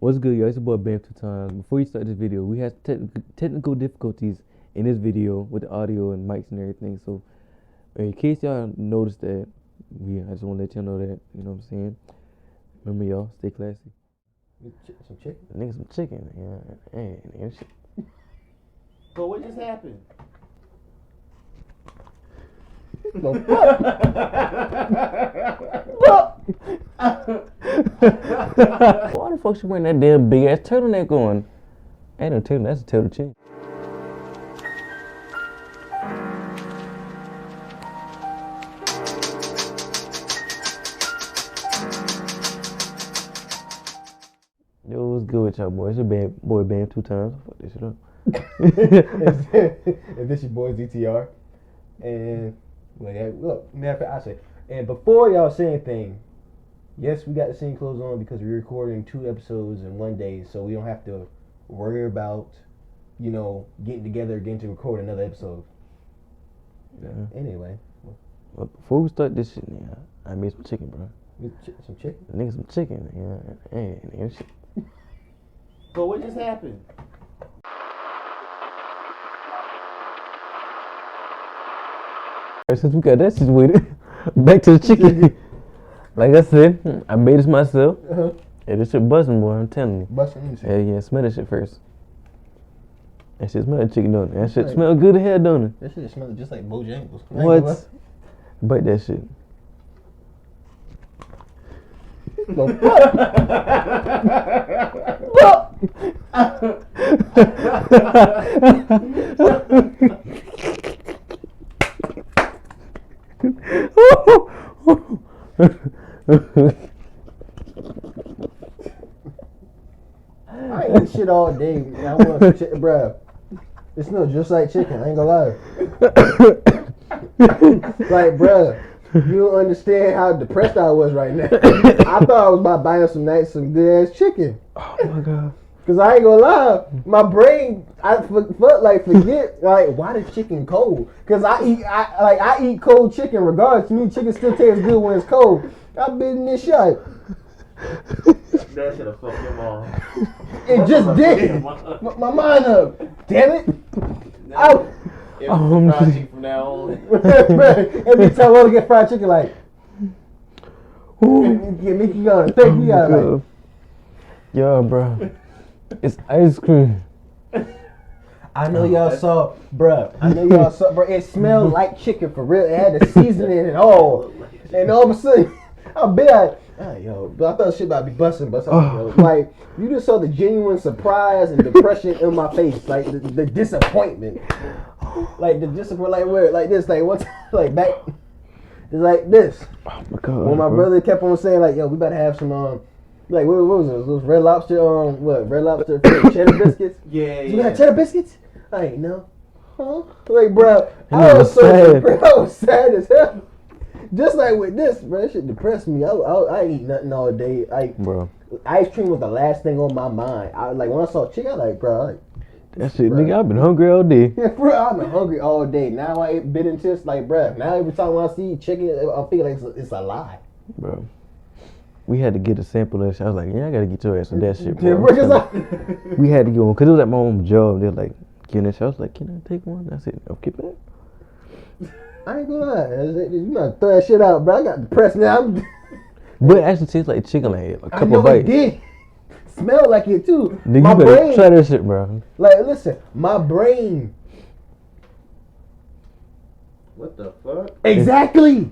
What's good, y'all? It's your boy Bam 2 times. Before you start this video, we had technical difficulties in this video with the audio and mics and everything. So, in case y'all noticed that, I just want to let y'all know that. You know what I'm saying? Remember, y'all, stay classy. Some chicken? Nigga, some chicken. Yeah, hey, nigga, shit. So what just happened? Why the fuck she wearing that damn big ass turtleneck on? Ain't no turtleneck, that's a turtle chin. Yo, what's good with y'all boys? It's your boy Bam 2 times. Fuck this shit up. And this your boy ZTR. And look, matter of fact, I say, and before y'all say anything, yes, we got the same clothes on because we're recording 2 episodes in one day, so we don't have to worry about, getting together again to record another episode. Yeah. Anyway. Well, before we start this shit, yeah, I made some chicken, bro. Some chicken? Nigga, some chicken. Yeah. Hey, nigga, shit. So what just happened? Since we got that situated, back to the chicken. Like I said, I made this myself. Hey, this shit busting, boy. I'm telling you. Busting? Yeah. Smell that shit first. That shit smell like chicken, don't it? That shit smell good as hell, don't it? That shit smells just like Bojangles. What? Bite that shit. I ain't eat shit all day. I want some chicken, bruh. It smells just like chicken. I ain't gonna lie. Like, bruh, you don't understand how depressed I was right now. I thought I was about buying some good ass chicken. Oh my god. Cause I ain't gonna lie, my brain, I felt like forget why the chicken cold? Cause I eat cold chicken regardless. To me, chicken still tastes good when it's cold. I've been in this shot. That should've fucked your mom. It just did. My mind up. Damn it. Fried chicken from now on. Every time I want to get fried chicken, like, get me going. Take me out. Like, yo, bro. It's ice cream. I know y'all saw, bruh. It smelled like chicken for real. It had the seasoning and all. And all of a sudden, I bet. I thought shit about to be busting, but like, you just saw the genuine surprise and depression in my face, like the disappointment, like the disappointment, like where, like this, like one time, like back, it's like this. Oh my god! When my brother kept on saying like, "Yo, we about to have some like what was it? Those Red Lobster Red Lobster cheddar biscuits." Yeah. You got cheddar biscuits? I ain't know. Huh? Like, bro, I was sad as hell. Just like with this, bro, that shit depressed me. I eat nothing all day. Bro, ice cream was the last thing on my mind. When I saw chicken, I like, bro. That shit, bro. Nigga, I've been hungry all day. Yeah, bro, I've been hungry all day. Now I ain't been into this, like, bro. Now every time when I see chicken, I feel like it's a lie. Bro, we had to get a sample of that shit. I was like, yeah, I gotta get your ass of that shit, bro. Yeah, bro, we had to go on, because it was at my own job. They're like, getting that shit. I was like, can I take one? I said, okay, man. I ain't gonna lie. You gotta throw that shit out, bro. I got depressed now. But it actually tastes like chicken, like a couple of bites. It did. Smell like it too. Nigga, my you better brain, try that shit, bro. Like, listen, my brain. What the fuck? Exactly.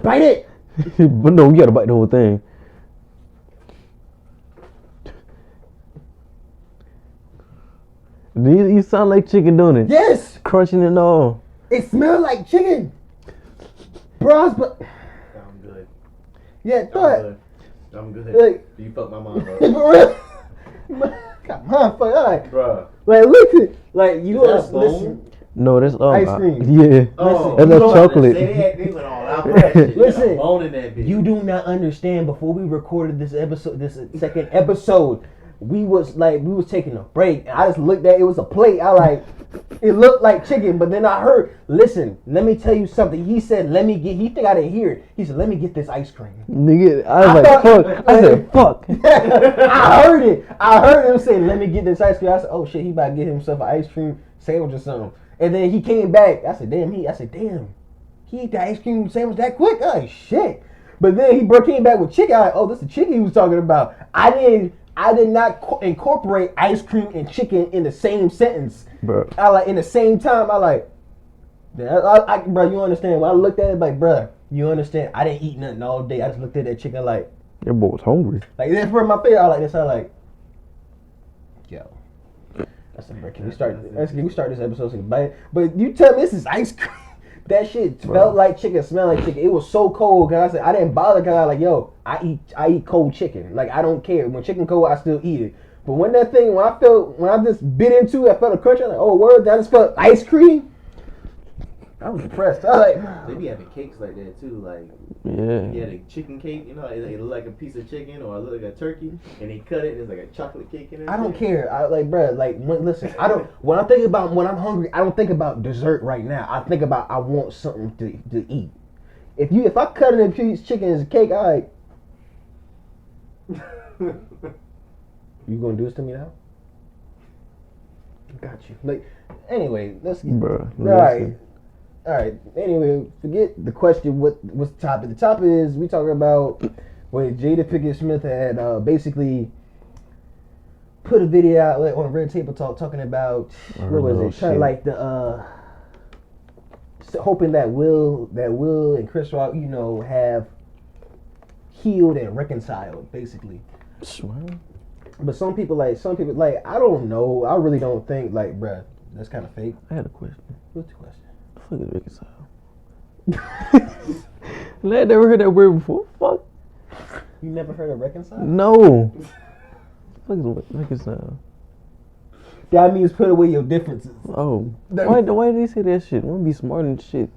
Bite it. But no, you gotta bite the whole thing. You sound like chicken, don't it? Yes. Crunching and all. It smells like chicken. Bro, I'm good. Yeah, thought. I'm good. Like, you fucked my mom up. For real? Got my fuck alright. Bruh. Like, listen. Like, you Is that don't listen. No, that's ice cream. Yeah. Oh, that's you chocolate. They went all out for that shit. Listen, You got bone in that bitch. you do not understand. Before we recorded this episode, this second episode, we was taking a break, and I just looked at it was a plate. It looked like chicken, but then I heard, listen, let me tell you something. He said, he think I didn't hear it. He said, let me get this ice cream. Nigga, I was like, fuck. I said, fuck. I heard it. I heard him say, let me get this ice cream. I said, oh shit, he about to get himself an ice cream sandwich or something. And then he came back. I said, damn, he ate the ice cream sandwich that quick? Oh shit. But then he came back with chicken. I was like, oh, this is the chicken he was talking about. I did not incorporate ice cream and chicken in the same sentence. Bro. In the same time, bro, you understand? When I looked at it, like, bro, you understand? I didn't eat nothing all day. I just looked at that chicken like, your boy was hungry. like that's where my face. I like this. I like, yo. I said, bro, can we start this episode? So but you tell me this is ice cream. That shit felt like chicken, smelled like chicken. It was so cold because I said I didn't bother because I like, yo, I eat cold chicken. Like I don't care when chicken cold, I still eat it. But when I just bit into it, I felt a crunch. I was like, oh word, I just felt ice cream. I was impressed. I was like, they be having cakes like that too, like yeah, a chicken cake, you know, it look like a piece of chicken or it look like a turkey, and they cut it and it's like a chocolate cake in it. I don't care. Listen, when I'm hungry, I don't think about dessert right now. I think about I want something to eat. If I cut it in a piece of chicken as a cake, you gonna do this to me now? Got you. Like, anyway, let's get. Bro, All right. Anyway, forget the question. What's the topic? The topic is we talking about when Jada Pinkett Smith had basically put a video out on Red Table Talk talking about what was it? Kind of like the hoping that Will and Chris Rock, you know, have healed and reconciled, basically. Swear. But some people like I don't know. I really don't think like, bruh, that's kind of fake. I had a question. What's the question? Fuck is reconcile? I never heard that word before. Fuck. You never heard of reconcile? No. Fuck is reconcile? That means put away your differences. Oh. Why did they say that shit? I want to be smart and shit.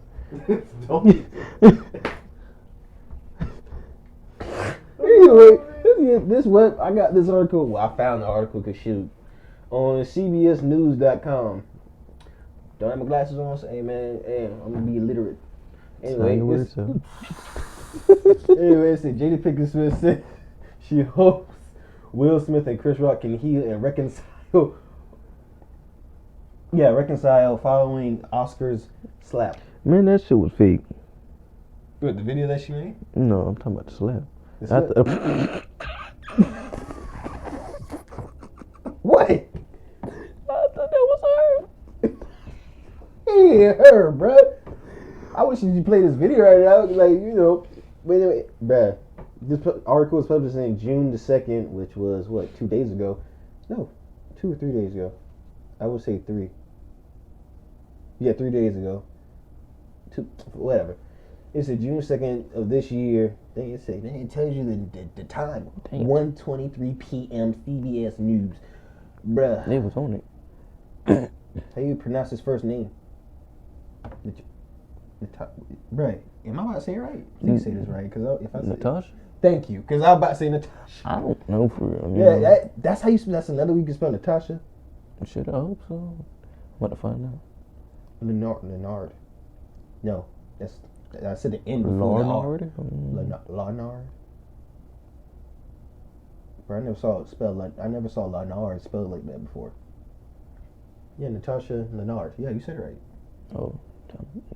Anyway, I got this article. Well, I found the article because shoot, on CBSNews.com. Don't have my glasses on, so hey man, I'm gonna be illiterate. Anyway, it said Jada Pinkett Smith said she hopes Will Smith and Chris Rock can heal and reconcile. Yeah, reconcile following Oscars slap. Man, that shit was fake. What, the video that she made? No, I'm talking about the slap. What? I thought that was her. Yeah, her, bruh. I wish you play this video right now. Like, you know. Wait, bruh. This article was published in June the 2nd, which was, 2 days ago? No, 2 or 3 days ago. I would say 3. Yeah, 3 days ago. Whatever. It's June 2nd of this year. It tells you the time. 1:23 p.m. CBS News. Bruh. They was on it. How you pronounce his first name? Bruh, am I about to say it right? Please say this right, because if I say Natasha? Thank you, because I was about to say Natasha. I don't know for real. Yeah, that's how you spell. That's another way you can spell Natasha. Shit, I hope so. I'm about to find out. Leonard. No, I said the N before Leonard? Leonard. Bro, I never saw Leonard spelled like that before. Yeah, Natasha Leonard. Yeah, you said it right. Oh,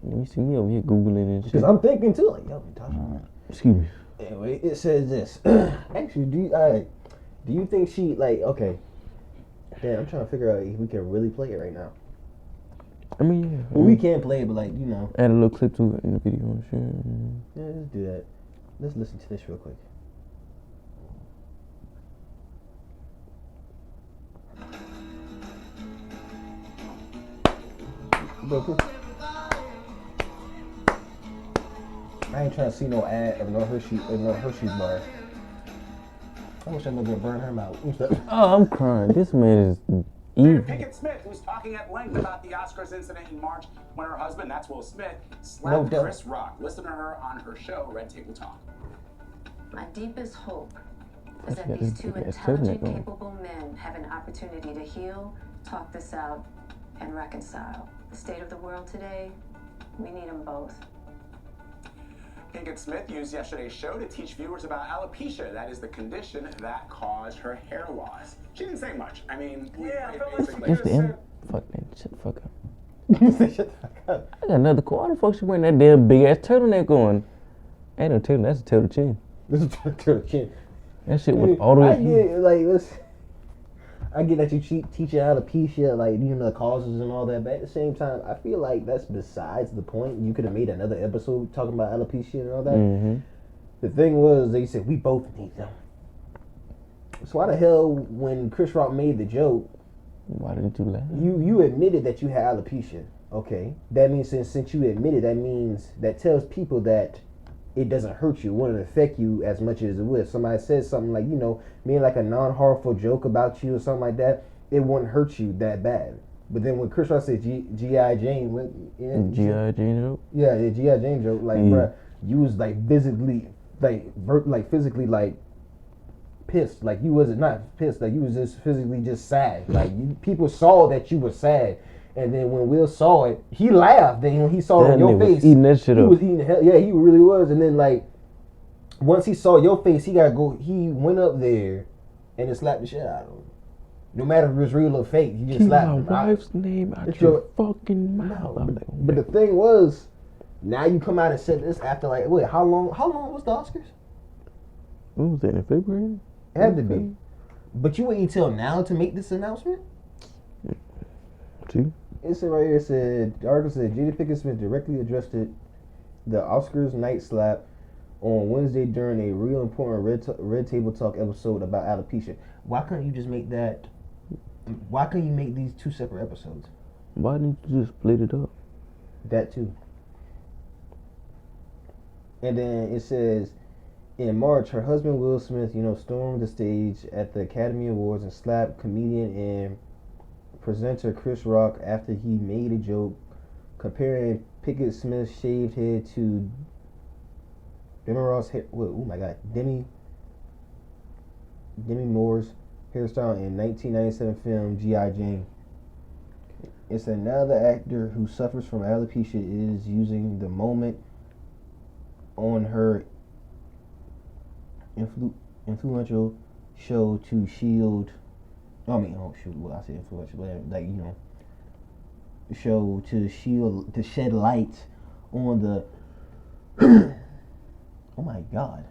you see me over here Googling and shit. Because I'm thinking too, like, yo, Natasha. Excuse me. Anyway, it says this. Actually, do you think she, like, okay. Damn, I'm trying to figure out if we can really play it right now. I mean, yeah. Well, we can play it, but, like, you know. Add a little clip to it in the video and shit. Yeah, let's do that. Let's listen to this real quick. I ain't trying to see no ad of no Hershey's bar. I wish I was gonna burn her mouth. Oh, I'm crying. This man is Jada Pinkett Smith, who's talking at length about the Oscars incident in March when her husband, that's Will Smith, slapped Chris Rock. Listen to her on her show, Red Table Talk. My deepest hope is that these two intelligent, capable men have an opportunity to heal, talk this out, and reconcile. The state of the world today, we need them both. Pinkett Smith used yesterday's show to teach viewers about alopecia. That is the condition that caused her hair loss. She didn't say much. I mean, yeah, It's the end. Fuck man, shut the fuck up. You say shut the fuck up. I got another call. Why the fuck she wearing that damn big ass turtleneck on? Ain't no turtleneck, that's a turtle chin. This is turtle chin. That shit went all the way. I get like listen. I get that you teach alopecia, like, you know, the causes and all that, but at the same time, I feel like that's besides the point. You could have made another episode talking about alopecia and all that. Mm-hmm. The thing was, they said, we both need them. So why the hell, when Chris Rock made the joke, why didn't you laugh? You admitted that you had alopecia. Okay. That means since you admitted, that tells people that it doesn't hurt you. It wouldn't affect you as much as it would. If somebody says something like, you know, being like a non-harmful joke about you or something like that, it wouldn't hurt you that bad. But then when Chris Rock said G.I. Jane, G.I. Jane joke? Yeah, G.I. Jane joke. Like, bruh, you was like physically, pissed. Like, you wasn't not pissed. Like, you was just physically just sad. Like, people saw that you were sad. And then when Will saw it, he laughed. Then when he saw it on your face, eating that shit he up. was eating hell. Yeah, he really was. And then like, once he saw your face, he went up there and just slapped the shit out of him. No matter if it was real or fake, he just slapped him. My wife's name out your fucking mouth. But the thing was, now you come out and said this after like, wait, how long was the Oscars? When was that, in February? It had to be. But you waiting until now to make this announcement? See? It said right here, the article said Jada Pinkett Smith directly addressed the Oscars night slap on Wednesday during a real important Red Table Talk episode about alopecia. Why couldn't you just make that? Why couldn't you make these two separate episodes? Why didn't you just split it up? That too. And then it says, in March, her husband Will Smith, stormed the stage at the Academy Awards and slapped comedian and presenter Chris Rock after he made a joke comparing Pinkett Smith's shaved head to Demi Moore's hairstyle in 1997 film G.I. Jane. It's another actor who suffers from alopecia is using the moment on her influential show to shield. Show to shed light on the. Oh my God.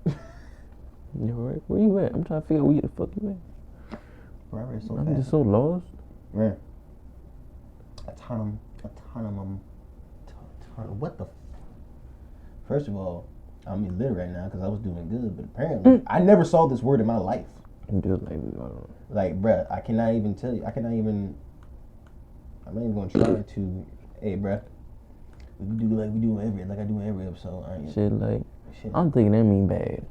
You alright? Where you at? I'm trying to figure out where the fuck you at. I'm just so lost. Man. What the? First of all, I'm illiterate right now because I was doing good, but apparently I never saw this word in my life. Like, bruh, I cannot even tell you. I'm not even gonna try to. Hey, bruh, we do like I do in every episode. I'm thinking that mean bad.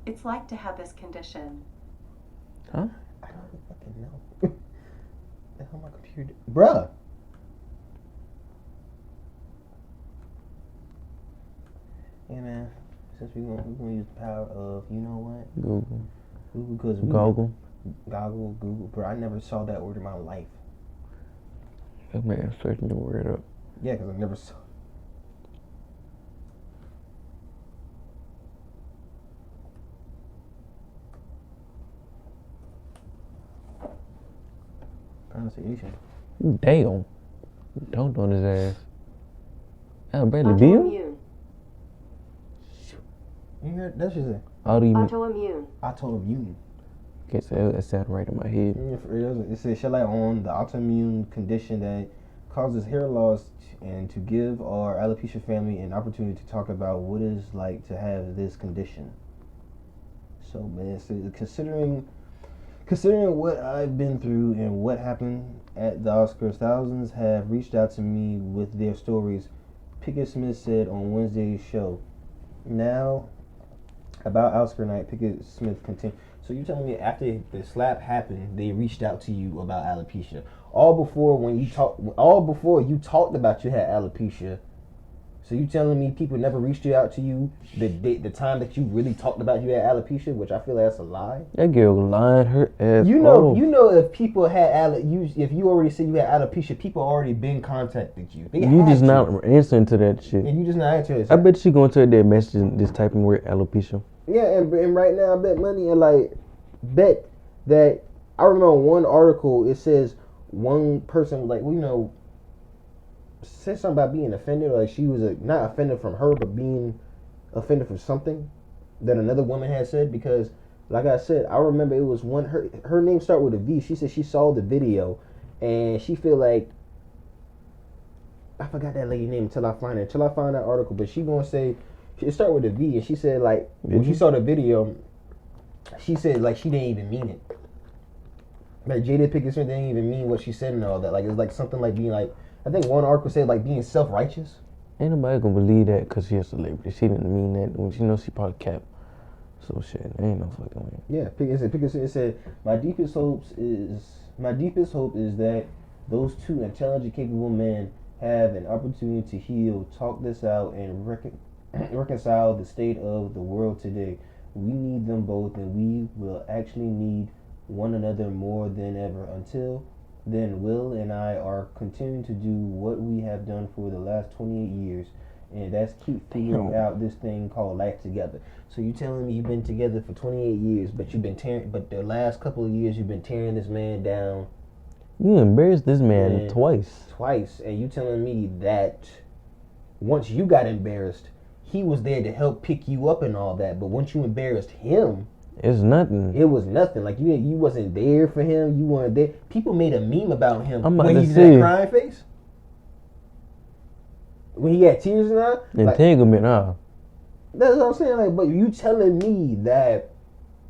It's like to have this condition. Huh? I don't fucking know. The hell my computer, bruh. Hey man, since we're gonna use the power of, you know what? Google. Because Google. Bro, I never saw that word in my life. That man searching the word up. Yeah, because I never saw. Pronunciation. Damn. Don't on his ass. That'll barely be him. You heard that shit? Autoimmune. Autoimmune. Okay, so that sounded right in my head. Yeah, it says shed light on the autoimmune condition that causes hair loss and to give our alopecia family an opportunity to talk about what it's like to have this condition. So, man, considering what I've been through and what happened at the Oscars, thousands have reached out to me with their stories. Pinkett Smith said on Wednesday's show. Now, about Oscar night, Pinkett Smith continued. So you're telling me after the slap happened, they reached out to you about alopecia? All before you talked about you had alopecia, So you telling me people never reached out to you the time that you really talked about you had alopecia, which I feel like that's a lie. That girl lying her ass You know, off. you know, if people had if you already said you had alopecia, people already been contacted you. You just not answering to that shit. And you just not answering. I bet she going to their message and just typing word alopecia. Yeah, and right now I bet money and like bet that I remember one article it says one person like said something about being offended, like she was not offended from her, but being offended from something that another woman had said. Because, like I said, I remember it was one her name started with a V. She said she saw the video, and she feel like I forgot that lady name until I find that article. But she gonna say it started with a V, and she said like when she saw the video, she said like she didn't even mean it. Like Jada Pinkett Smith didn't even mean what she said and all that. Like it's like something like being like. I think one article said like being self-righteous. Ain't nobody gonna believe that because she's a celebrity. She didn't mean that when she knows she probably capped. So shit, ain't no fucking way. Yeah, it said my deepest hope is that those two intelligent, capable men have an opportunity to heal, talk this out, and reconcile the state of the world today. We need them both, and we will actually need one another more than ever. Until then, Will and I are continuing to do what we have done for the last 28 years, and that's keep figuring out this thing called life together. So you telling me you've been together for 28 years, but the last couple of years you've been tearing this man down. You embarrassed this man twice, and you telling me that once you got embarrassed, he was there to help pick you up and all that, but once you embarrassed him, it's nothing. It was nothing. Like you wasn't there for him. You weren't there. People made a meme about him when he did that crying face. When he had tears in his eyes. Entanglement, That's what I'm saying. Like, but you telling me that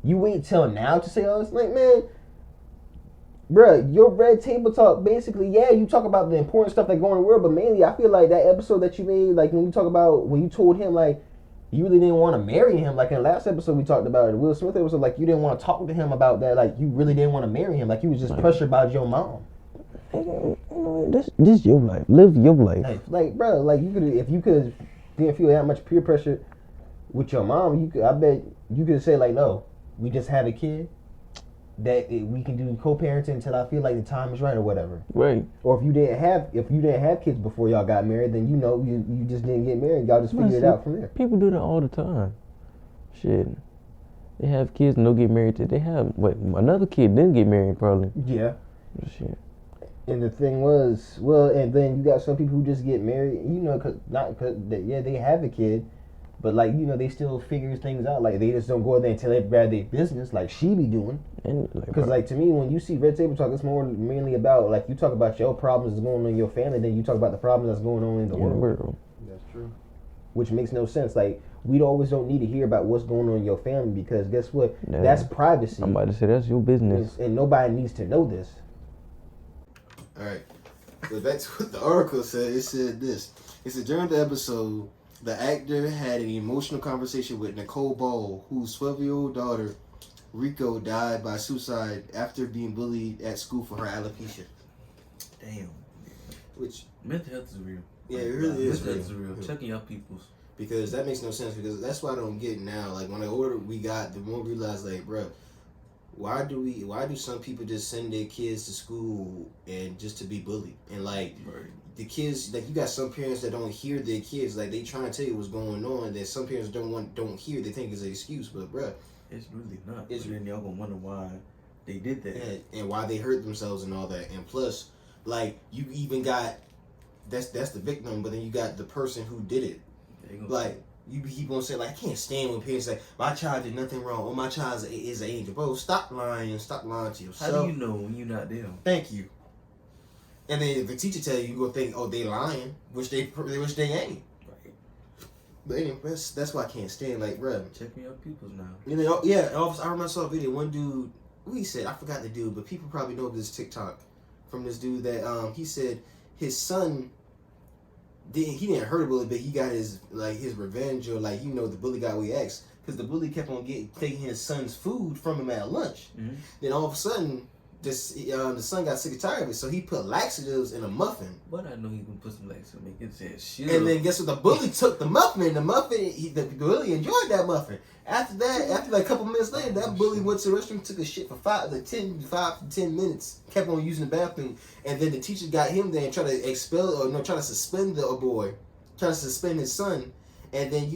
you wait till now to say all this? Like, man, bruh, your red table talk basically, yeah, you talk about the important stuff that go in the world, but mainly I feel like that episode that you made, like when you told him like you really didn't want to marry him. Like in the last episode we talked about it, Will Smith episode, like you didn't want to talk to him about that. Like you really didn't want to marry him. Like you was just pressured by your mom. This your life. Live your life. Like bro, like if you didn't feel that much peer pressure with your mom, I bet you could say like, no, we just have a kid that we can do co-parenting until I feel like the time is right or whatever. Right. Or if you didn't have kids before y'all got married, then you just didn't get married. Y'all just figured it out from there. People do that all the time. Shit. They have kids and don't get married. They have another kid didn't get married probably. Yeah. Shit. And the thing was, and then you got some people who just get married, they have a kid, but like they still figure things out. Like they just don't go there and tell everybody their business like she be doing. Because like to me, when you see Red Table Talk, it's mainly about like you talk about your problems that's going on in your family, then you talk about the problems that's going on in the world. That's true. Which makes no sense. Like we always don't need to hear about what's going on in your family because guess what? That's privacy. I'm about to say that's your business, and nobody needs to know this. All right. But back to what the article said. It said this. It said during the episode, the actor had an emotional conversation with Nicole Ball, whose 12-year-old daughter, Rico, died by suicide after being bullied at school for her alopecia. Damn. Which mental health is real. Yeah, it really is. Mental health is real. Checking your peoples. Because that makes no sense. Because that's why I don't get it now. Like when the older we got, the more we realize, like, bro, why do some people just send their kids to school and just to be bullied? And like the kids, like you got some parents that don't hear their kids. Like they trying to tell you what's going on. That some parents don't hear. They think it's an excuse, but bro. It's really not. It's then y'all gonna wonder why they did that and why they hurt themselves and all that. And plus, like you even got that's the victim, but then you got the person who did it. Like you keep on saying like I can't stand when parents say my child did nothing wrong. Oh, my child is an angel. Bro, stop lying to yourself. How do you know when you're not them? Thank you. And then if the teacher tell you, you gonna think, oh, they lying, which they ain't. But anyway, that's why I can't stand, like, bro. Check me out peoples now. You know, yeah, I remember I saw a video, one dude, what he said, I forgot the dude, but people probably know this TikTok from this dude that, he said his son, he didn't hurt a bully, but he got his revenge, or like, the bully got what he asked, because the bully kept on taking his son's food from him at lunch. Mm-hmm. Then all of a sudden, the son got sick and tired of it, so he put laxatives in a muffin. But I know he gonna put some laxatives to make it say shit. And then guess what? The bully took the muffin. The bully enjoyed that muffin. After like a couple minutes later, that bully went to the restroom, took a shit for 5 to 10 minutes, kept on using the bathroom, and then the teacher got him there and tried to try to suspend the boy, try to suspend his son, and then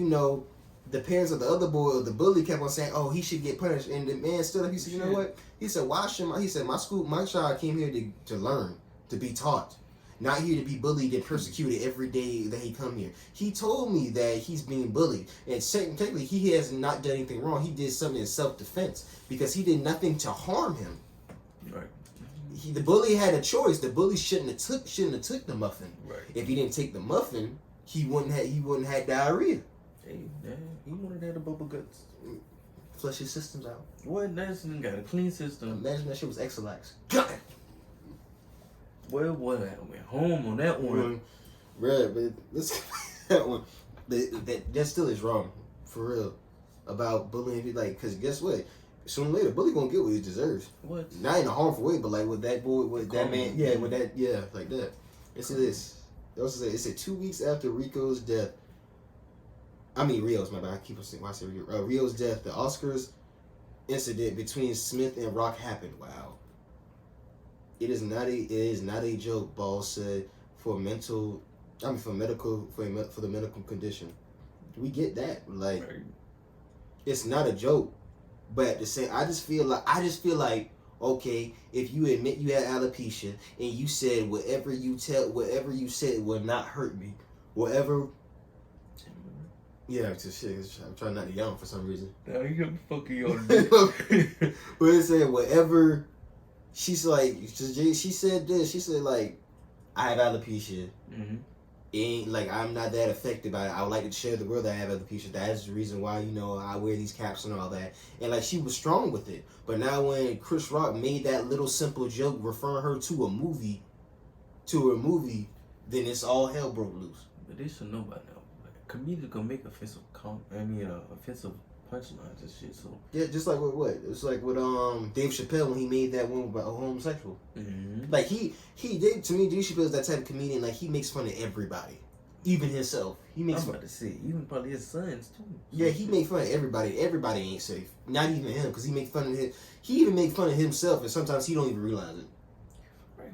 the parents of the other boy or the bully kept on saying, "Oh, he should get punished," and the man stood up. He said, "You know what?" He said, "Why should he said my child came here to learn, to be taught. Not here to be bullied and persecuted every day that he come here. He told me that he's being bullied. And technically, he has not done anything wrong. He did something in self-defense because he did nothing to harm him. Right. The bully had a choice. The bully shouldn't have took the muffin. Right. If he didn't take the muffin, he wouldn't have diarrhea. Hey, man, he wanted to have the bubble guts. Flush his systems out. What? That's got a clean system. Imagine that shit was Exelax. Well, what? I went home on that one. Right, but let's that one. That still is wrong, for real, about bullying. Like, cause guess what? Sooner or later, bully gonna get what he deserves. What? Not in a harmful way, but like with that boy, with that man, like that. It's this. It said 2 weeks after Rio's death. Rio's, my bad. I keep on saying why I say Rio. Rio's death, the Oscars incident between Smith and Rock happened. Wow. It is not a joke, Ball said, for the medical condition. We get that. Like, right. It's not a joke. But at the same, I just feel like, okay, if you admit you had alopecia and you said whatever you said will not hurt me, whatever. Yeah, it's shit. I'm trying not to yawn for some reason. No, you fucking yawn. But it said whatever. She's like, she said this. She said like, I have alopecia. Mm-hmm. And like, I'm not that affected by it. I would like to share the world that I have alopecia. That's the reason why I wear these caps and all that. And like, she was strong with it. But now when Chris Rock made that little simple joke referring her to a movie, then it's all hell broke loose. But they should know by now. Comedians gonna make offensive punchlines and shit. So yeah, just like with what? It's like with Dave Chappelle when he made that one about a homosexual. Mm-hmm. Like he did to me. Dave Chappelle's that type of comedian. Like he makes fun of everybody, even himself. He makes. I'm about to say even probably his sons too. Yeah, he makes fun of everybody. Everybody ain't safe. Not even him, because he makes fun of him. He even makes fun of himself, and sometimes he don't even realize it. Right.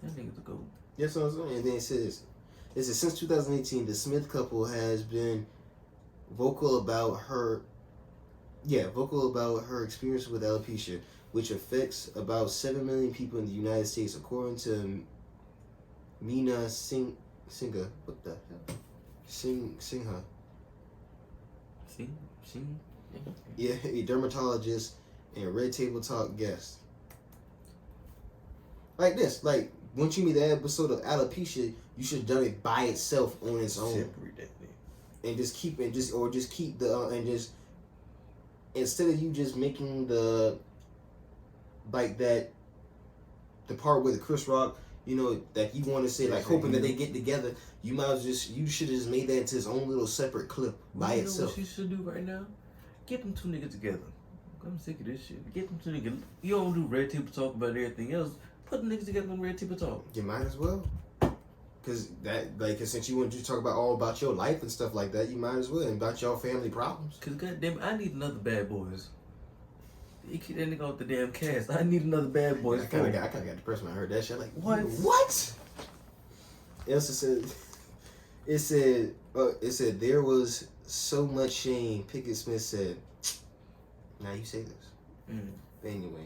That nigga's a goat. That's what I'm saying. And then it says since 2018, the Smith couple has been vocal about her experience with alopecia, which affects about 7 million people in the United States, according to Meena Singha. What the hell? Singha. Sing? Yeah, a dermatologist and Red Table Talk guest. Like this, like once you meet the episode of alopecia, you should have done it by itself on its own. Separate that thing. And just keep the instead of you just making the part where the Chris Rock, that you want to say like hoping that they get together, you should have just made that into his own little separate clip by itself. What you should do right now? Get them two niggas together. I'm sick of this shit. Get them two niggas. You don't do Red Table Talk about everything else. Put the niggas together on Red Table Talk. You might as well. Cause since you want to talk all about your life and stuff like that, you might as well, and about your family problems. Cause goddamn, I need another Bad Boys. You keep that nigga off the damn cast. I need another Bad Boys. I kind of got depressed when I heard that shit. Like what? What? It said there was so much shame. Pinkett Smith said, "Now you say this." But anyway,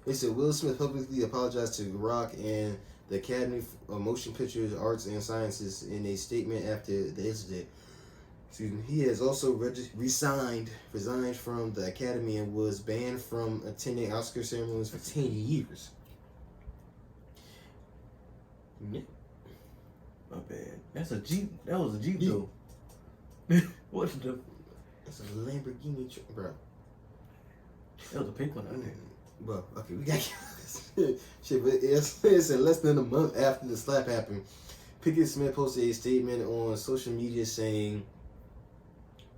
it said Willow Smith publicly apologized to Rock and the Academy of Motion Pictures, Arts and Sciences in a statement after the incident. He has also resigned from the Academy and was banned from attending Oscar ceremonies for 10 years. Yeah. My bad. That's a Jeep. That was a Jeep though. What the? That's a Lamborghini truck, bro. That was a pink one, I think. Well, okay, we got shit, but it's less than a month after the slap happened. Pinkett Smith posted a statement on social media saying,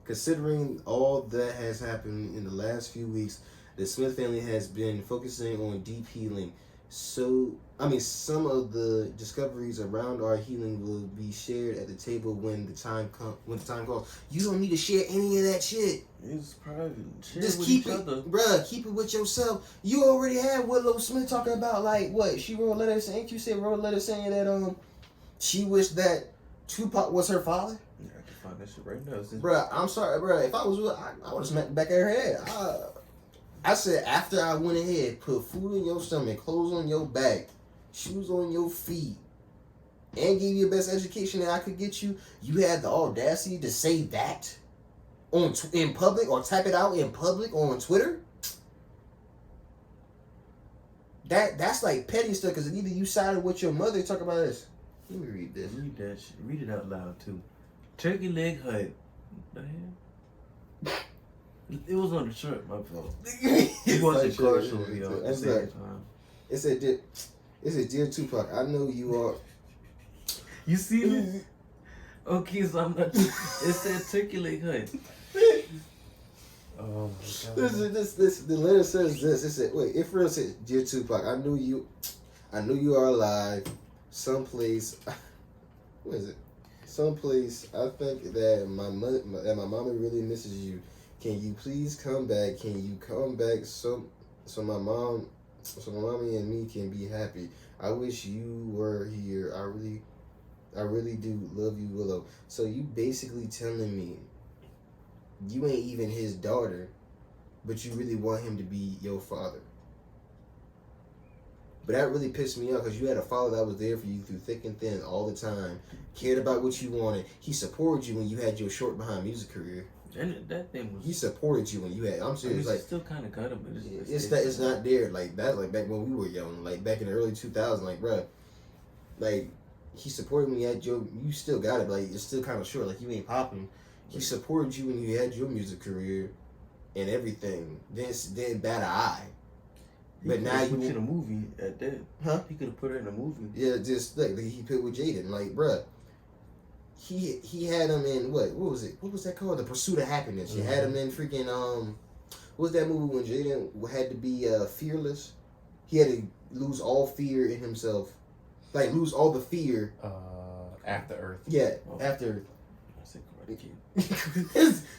"Considering all that has happened in the last few weeks, The Smith family has been focusing on deep healing. So, some of the discoveries around our healing will be shared at the table when the time calls. You don't need to share any of that shit. It's private. Share Just with keep each it, other. bruh. Keep it with yourself. You already had Willow Smith talking about like what she wrote a letter saying. You said wrote a letter saying that she wished that Tupac was her father. Yeah, I can find that shit right now. Bruh, I'm sorry, bruh. If I was, I would have smacked the back of her head. I said after I went ahead, put food in your stomach, clothes on your back, shoes on your feet, and gave you the best education that I could get you, you had the audacity to say that in public or type it out in public on Twitter? That's like petty stuff, because either you sided with your mother, talk about this. Let me read this. Read that shit. Read it out loud too. Turkey leg hut. What the hell? It was on the shirt, my fault. It wasn't commercial, yo. That's like, it said, Dear Tupac, I know you are. You see this? Okay, so I'm not. It said turkey leg hut. Oh my god. The letter says this. It said, wait, it first said, Dear Tupac, I know you are alive. Someplace, what is it? Someplace. I think that my mama really misses you. Can you please come back? Can you come back so my mommy and me can be happy? I wish you were here. I really do love you, Willow. So you basically telling me you ain't even his daughter, but you really want him to be your father. But that really pissed me off, because you had a father that was there for you through thick and thin all the time, cared about what you wanted. He supported you when you had your short behind music career. And that thing was. He supported you when you had. I'm serious. Like, still kind of got him, but it's not there like that. Like back when we were young, like back in the early 2000s. Like, bruh, like he supported when you had your. You still got it. But like, it's still kind of short. Like, you ain't popping. He supported you when you had your music career, and everything. Then bat an eye. But now you put you in a movie at that. Huh? He could have put her in a movie. Yeah, just like he put with Jaden. Like, bruh. He had him in what was it? What was that called? The Pursuit of Happiness. Mm-hmm. You had him in freaking what was that movie when Jaden had to be fearless? He had to lose all fear in himself, like lose all the fear. After Earth. Yeah, After. I said Karate Kid.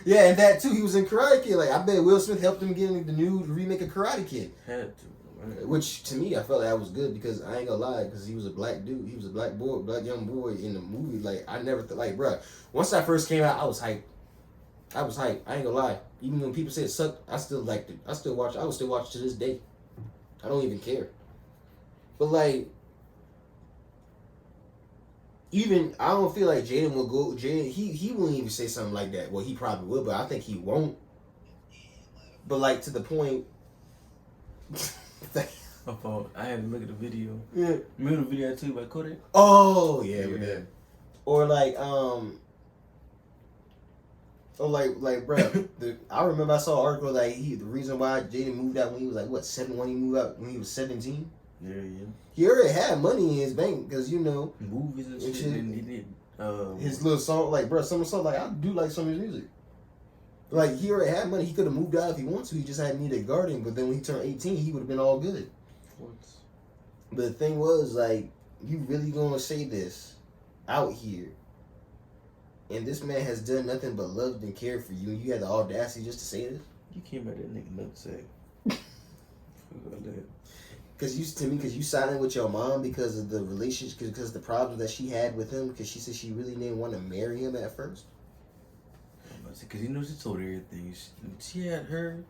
Yeah, and that too. He was in Karate Kid. Like, I bet Will Smith helped him get in the new remake of Karate Kid. Had to. Right? Which to me, I felt like that was good, because I ain't gonna lie, because he was a black dude. He was a black young boy in the movie. Like, I never thought, like, bruh, once I first came out, I was hyped. I ain't gonna lie. Even when people say it sucked, I still liked it. I would still watch it to this day. I don't even care. But like, even I don't feel like Jaden will go. Jaden, he won't even say something like that. Well, he probably will, but I think he won't. But like, to the point. My fault. I had to look at the video. Yeah. Remember the video I told you about Kodak? Oh yeah, with that. Or like bruh, I remember I saw an article like the reason why Jaden moved out when he was like what 7 when he moved out when he was 17. Yeah. He already had money in his bank, because movies and shit. And he did his little song, like, bruh, some song, like, I do like some of his music. Like, he already had money. He could have moved out if he wanted to. He just had needed a guardian. But then when he turned 18, he would have been all good. But the thing was, like, you really gonna say this out here, and this man has done nothing but loved and cared for you, and you had the audacity just to say this? You came at that nigga nutsack. Because you siding with your mom because of the relationship, because the problems that she had with him, because she said she really didn't want to marry him at first. Because she told her everything. She had her,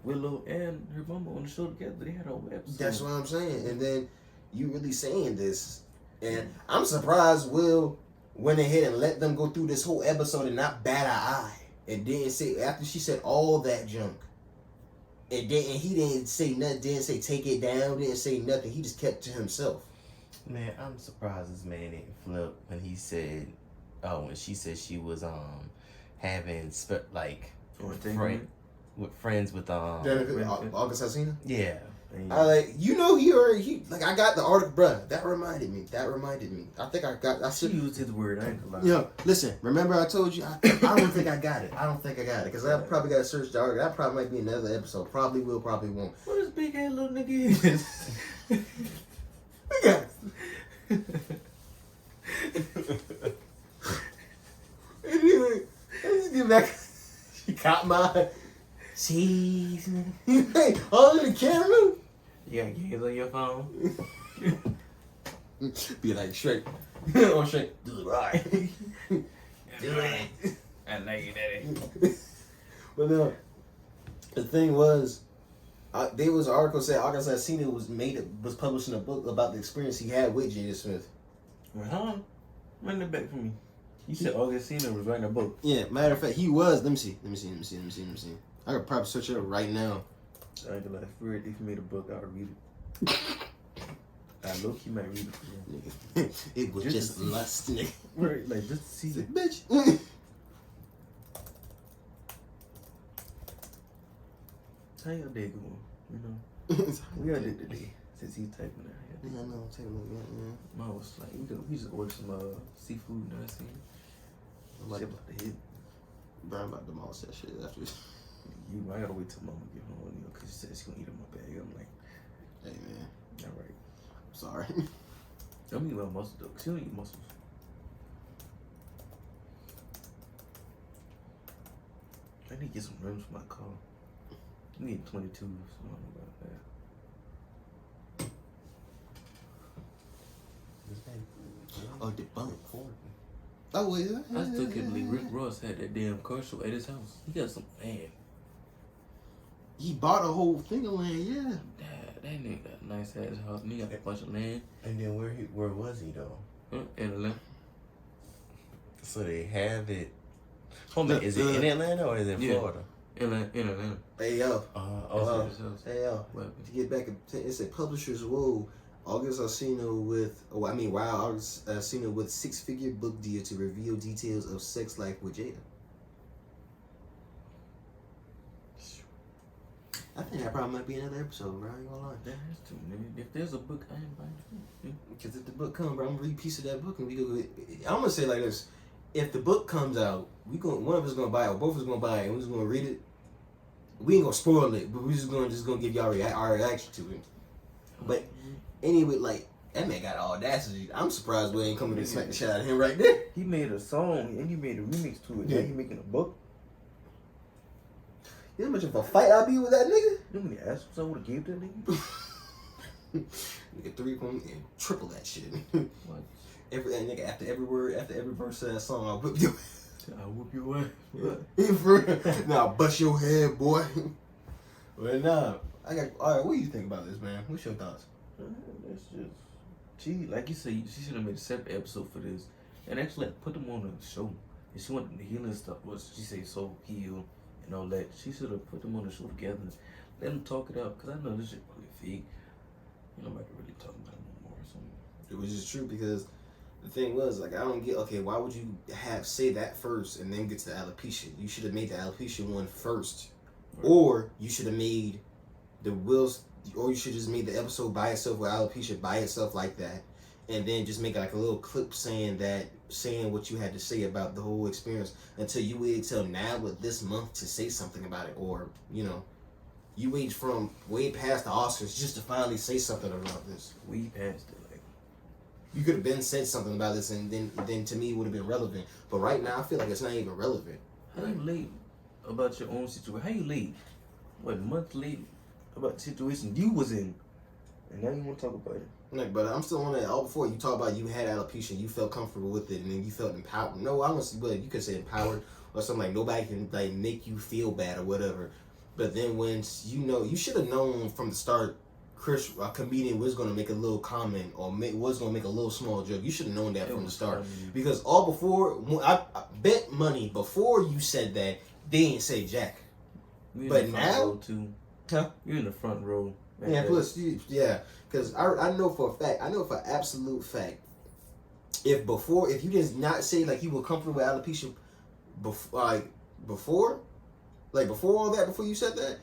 Willow, and her mama on the show together. They had a whole episode. That's what I'm saying. And then you really saying this, and I'm surprised Will went ahead and let them go through this whole episode and not bat an eye, and didn't say, after she said all that junk, and he didn't say nothing, didn't say take it down, didn't say nothing. He just kept to himself. Man, I'm surprised this man didn't flip when he said, when she said she was having friends with August Alsina? Yeah. I like, you know, he like, I got the article, bruh. That reminded me. I think I She used his word. I ain't gonna lie. You know, listen. Remember I told you? I don't think I got it. Because I probably got to search the article. That probably might be another episode. Probably will. Probably won't. What this big head little nigga is? Anyway, let's get back. She caught my cheese. Hey, all in the camera. You got games on your phone? Be like Shrek. Or Shrek. Do it right. Do it. I know you did it. But no, the thing was, there was an article saying August Alsina was publishing a book about the experience he had with Jada Smith. Well, huh? Run that back for me. You said Augustina was writing a book. Yeah, matter of fact, he was. Let me see. I could probably search it up right now. I ain't gonna lie. If he made a book, I'll read it. I look, he might read it for you. It was just lust, nigga. Right, like just to see it. Bitch. How your day going? You know, we got it today since he's typing it. Yeah, I know. Take a look at it. Mine was like, we just ordered some seafood. You know what I'm saying? Shit about to hit. Bro, I'm about to demolish that shit after this. I gotta wait till Mama get home, you know, cause she said she gonna eat in my bag. I'm like, Hey man, all right. I'm sorry. Don't eat my muscle though, cause she don't eat muscles. I need to get some rims for my car. I need 22, so I don't know about that. Oh, the bump. Oh, yeah. I still can't believe Rick Ross had that damn car show at his house. He got some land. He bought a whole thing of land, yeah. That nigga got a nice ass house. And he got a bunch of land. And then where was he though? In Atlanta. So they have it. Homie, Is it in Atlanta or is it in Florida? In Atlanta. Hey, yo. That's his house. Hey, yo. What? To get back, it said publishers, whoa. August Alsina August Alsina with 6-figure book deal to reveal details of sex life with Jada. I think that probably might be another episode, bro. I ain't gonna lie. That has to, nigga. If there's a book, I invite you. Because if the book comes, bro, I'm gonna read a piece of that book and we go. I'm gonna say like this: if the book comes out, one of us gonna buy it, or both of us gonna buy it, and we're just gonna read it. We ain't gonna spoil it, but we're just gonna give y'all our reaction to it. But anyway, like that man got audacity. I'm surprised we ain't coming to smack the shit out of him right there. He made a song and he made a remix to it. Yeah. Now he making a book. You know how much of a fight I be with that nigga? You know how many assholes I would've gave that nigga? Nigga 3 of them and triple that shit. What? Nigga after every word, after every verse of that song, I'll whip your I'll whoop your ass. What? Nah, bust your head, boy. But nah, alright, what do you think about this, man? What's your thoughts? That's just she, like you said, she should have made a separate episode for this and actually like, put them on the show. If she wanted the healing stuff, was she say so heal and all that, she should have put them on the show together. Let them talk it out, cause I know this shit probably fake. You know, nobody really talking about it no more or something. Which is true because the thing was like I don't get why would you say that first and then get to the alopecia? You should have made the alopecia one first, right. Or you should have made the Wills. Or you should just make the episode by itself with alopecia by itself like that, and then just make like a little clip saying what you had to say about the whole experience until you wait till now with this month to say something about it, or you know, you wait from way past the Oscars just to finally say something about this. We passed it, like you could have been said something about this, and then to me it would have been relevant. But right now I feel like it's not even relevant. How you late about your own situation? How you late? What, a month late? About the situation you was in, and now you want to talk about it. Like, but I'm still on that. All before you talk about you had alopecia, you felt comfortable with it, and then you felt empowered. No, I don't see, but you could say empowered or something like nobody can like make you feel bad or whatever. But then when you should have known from the start, Chris, a comedian, was gonna make a little comment or was gonna make a little small joke. You should have known that from the start because all before I bet money before you said that they ain't say jack. But now. Huh? You're in the front row. Yeah, plus, because I know for a fact, for absolute fact, if you did not say like you were comfortable with alopecia before all that, before you said that,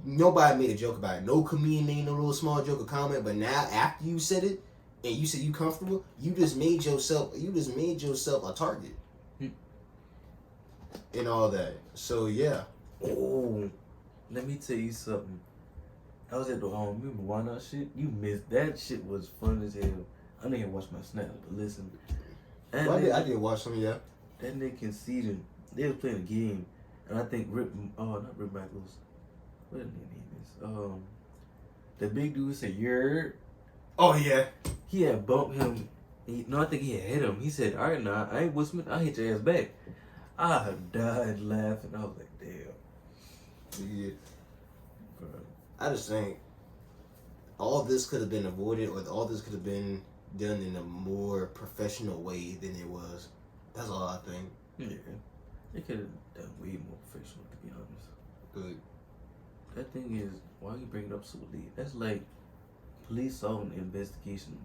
nobody made a joke about it. No comedian made no little small joke or comment. But now, after you said it, and you said you comfortable, you just made yourself a target. And all that. So yeah. Oh, let me tell you something. I was at the remember Why Not shit? You missed that shit. Was fun as hell. I didn't even watch my snap, but listen. I did watch some of that. That nigga conceded. They was playing a game, and I think not Rip Michaels. What his name is? The big dude said, "You're." Oh yeah. He had bumped him. I think he had hit him. He said, "All right, now I ain't Will Smith. I'll hit your ass back." I died laughing. I was like, damn. Yeah. I just think all this could have been avoided, or all this could have been done in a more professional way than it was. That's all I think. Yeah. They could have done way more professional, to be honest. But that thing is, why you bring it up so late? That's like police solving an investigation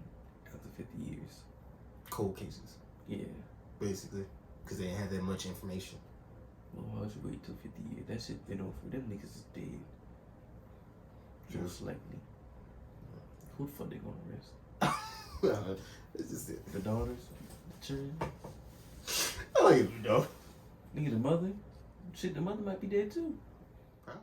after 50 years. cold cases. Yeah. Basically. Because they didn't have that much information. Well, why'd you wait till 50 years? That shit been over. Them niggas is dead. Most likely. Who the fuck they gonna arrest? It's just it. The daughters? The children? I don't even know. Nigga, the mother? Shit, the mother might be dead too. Probably.